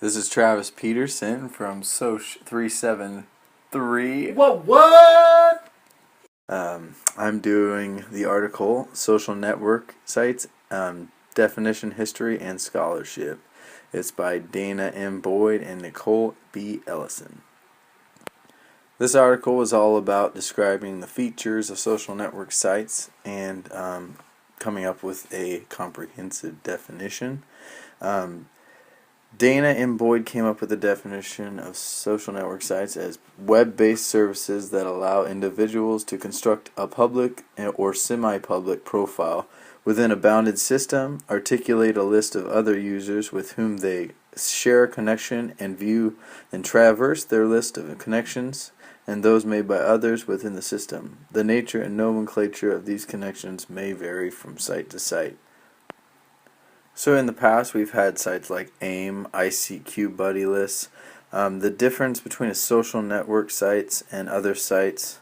This is Travis Peterson from Soch373. What? I'm doing the article Social Network Sites, Definition, History, and Scholarship. It's by Dana M. Boyd and Nicole B. Ellison. This article is all about describing the features of social network sites and coming up with a comprehensive definition. Dana M. Boyd came up with the definition of social network sites as web-based services that allow individuals to construct a public or semi-public profile within a bounded system, articulate a list of other users with whom they share a connection, and view and traverse their list of connections and those made by others within the system. The nature and nomenclature of these connections may vary from site to site. So in the past, we've had sites like AIM, ICQ Buddy Lists. The difference between a social network sites and other sites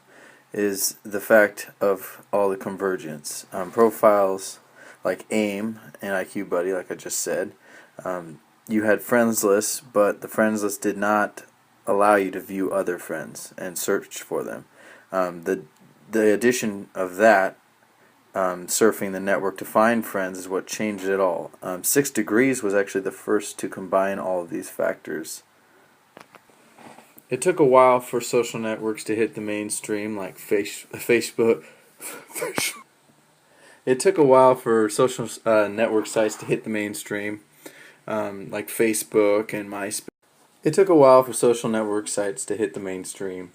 is the fact of all the convergence. Profiles like AIM and IQ Buddy, like I just said, you had friends lists, but the friends list did not allow you to view other friends and search for them. The addition of that, surfing the network to find friends, is what changed it all. 6 Degrees was actually the first to combine all of these factors. It took a while for social networks to hit the mainstream, like Facebook. It took a while for social network sites to hit the mainstream, like Facebook and MySpace. It took a while for social network sites to hit the mainstream,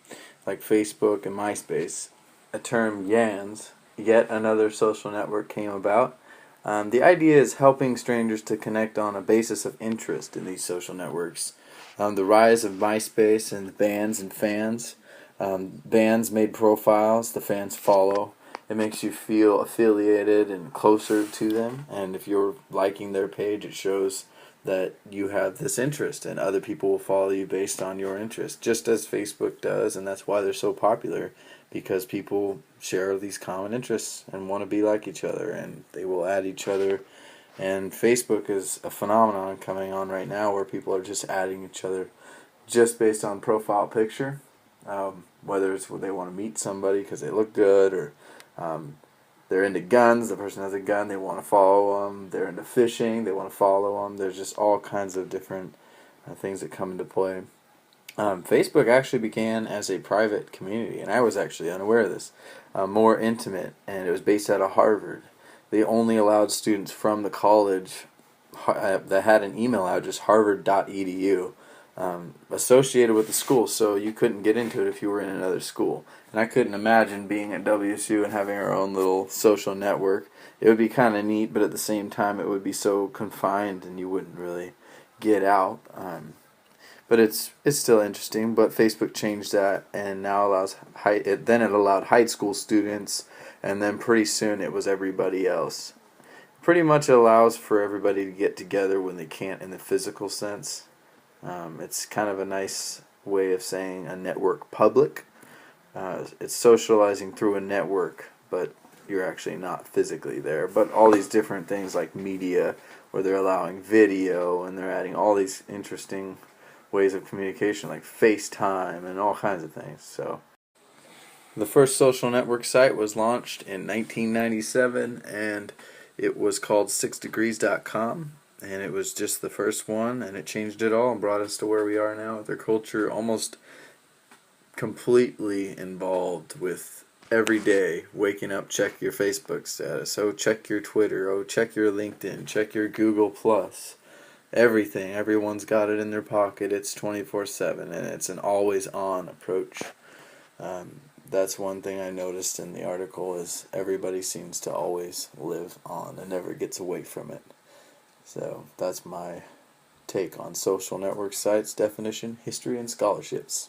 like Facebook and MySpace. A term YANS, yet another social network, came about. The idea is helping strangers to connect on a basis of interest in these social networks. The rise of MySpace and the bands and fans. Bands made profiles, the fans follow. It makes you feel affiliated and closer to them, and if you're liking their page, it shows that you have this interest, and other people will follow you based on your interest, just as Facebook does, and that's why they're so popular, because people share these common interests and want to be like each other, and they will add each other. And Facebook is a phenomenon coming on right now where people are just adding each other just based on profile picture, whether it's they want to meet somebody because they look good, or they're into guns, the person has a gun, they want to follow them. They're into fishing, they want to follow them. There's just all kinds of different things that come into play. Facebook actually began as a private community, and I was actually unaware of this, more intimate, and it was based out of Harvard. They only allowed students from the college that had an email address, harvard.edu, associated with the school, so you couldn't get into it if you were in another school. And I couldn't imagine being at WSU and having our own little social network. It would be kind of neat, but at the same time it would be so confined and you wouldn't really get out. But it's still interesting. But Facebook changed that, and now it allowed high school students, and then pretty soon it was everybody else. Pretty much allows for everybody to get together when they can't in the physical sense. It's kind of a nice way of saying a network public. It's socializing through a network, but you're actually not physically there. But all these different things like media, where they're allowing video, and they're adding all these interesting ways of communication like FaceTime and all kinds of things. So the first social network site was launched in 1997, and it was called 6degrees.com. And it was just the first one, and it changed it all and brought us to where we are now, with our culture almost completely involved with every day waking up, check your Facebook status, oh, check your Twitter, oh, check your LinkedIn, check your Google Plus. Everything, everyone's got it in their pocket. It's 24/7, and it's an always-on approach. That's one thing I noticed in the article, is everybody seems to always live on and never gets away from it. So that's my take on social network sites, definition, history, and scholarships.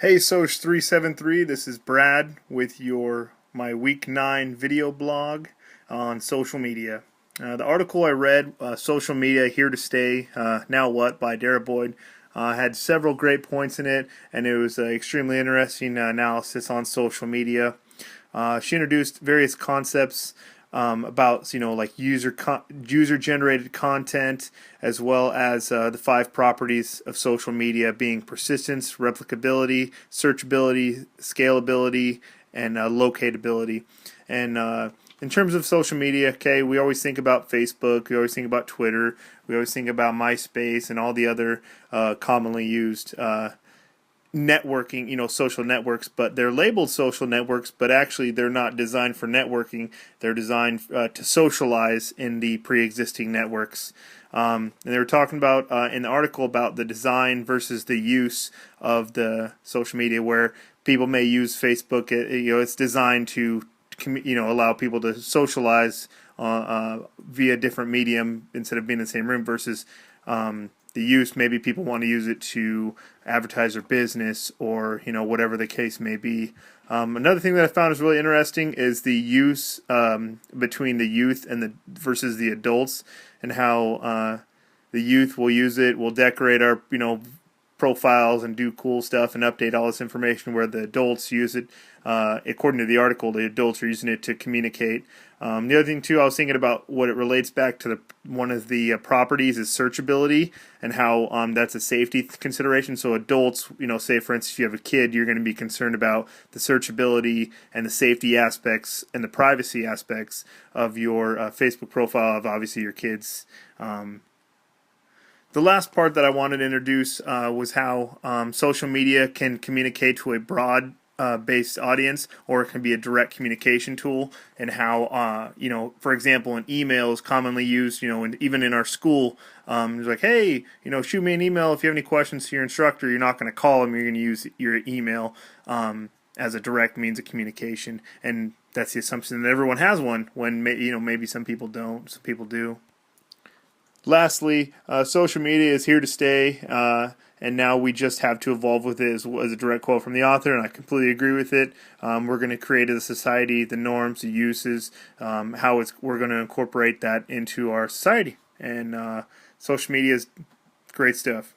Hey, Soch373, this is Brad with my Week 9 video blog on social media. The article I read, Social Media Here to Stay, Now What, by Dara Boyd, had several great points in it, and it was extremely interesting analysis on social media. She introduced various concepts about like user generated content, as well as the 5 properties of social media being persistence, replicability, searchability, scalability, and locatability. And in terms of social media, okay, we always think about Facebook, we always think about Twitter, we always think about MySpace and all the other commonly used networking, social networks, but they're labeled social networks, but actually they're not designed for networking. They're designed to socialize in the pre-existing networks. And they were talking about in the article about the design versus the use of the social media, where people may use Facebook. It's designed to allow people to socialize via different medium instead of being in the same room, versus the use, maybe people want to use it to advertise their business, or whatever the case may be. Another thing that I found is really interesting is the use between the youth and the versus the adults, and how the youth will use it, will decorate our profiles and do cool stuff and update all this information, where the adults use it, according to the article, the adults are using it to communicate. The other thing too, I was thinking about what it relates back to one of the properties is searchability, and how that's a safety consideration. So adults, say for instance you have a kid, you're going to be concerned about the searchability and the safety aspects and the privacy aspects of your Facebook profile of obviously your kids. The last part that I wanted to introduce was how social media can communicate to a broad based audience, or it can be a direct communication tool, and how for example, an email is commonly used, and even in our school, it's like, hey, shoot me an email if you have any questions to your instructor. You're not going to call them, you're going to use your email as a direct means of communication, and that's the assumption that everyone has one, when maybe some people don't, some people do. Lastly, social media is here to stay, and now we just have to evolve with it, as a direct quote from the author, and I completely agree with it. We're going to create a society, the norms, the uses, we're going to incorporate that into our society, and social media is great stuff.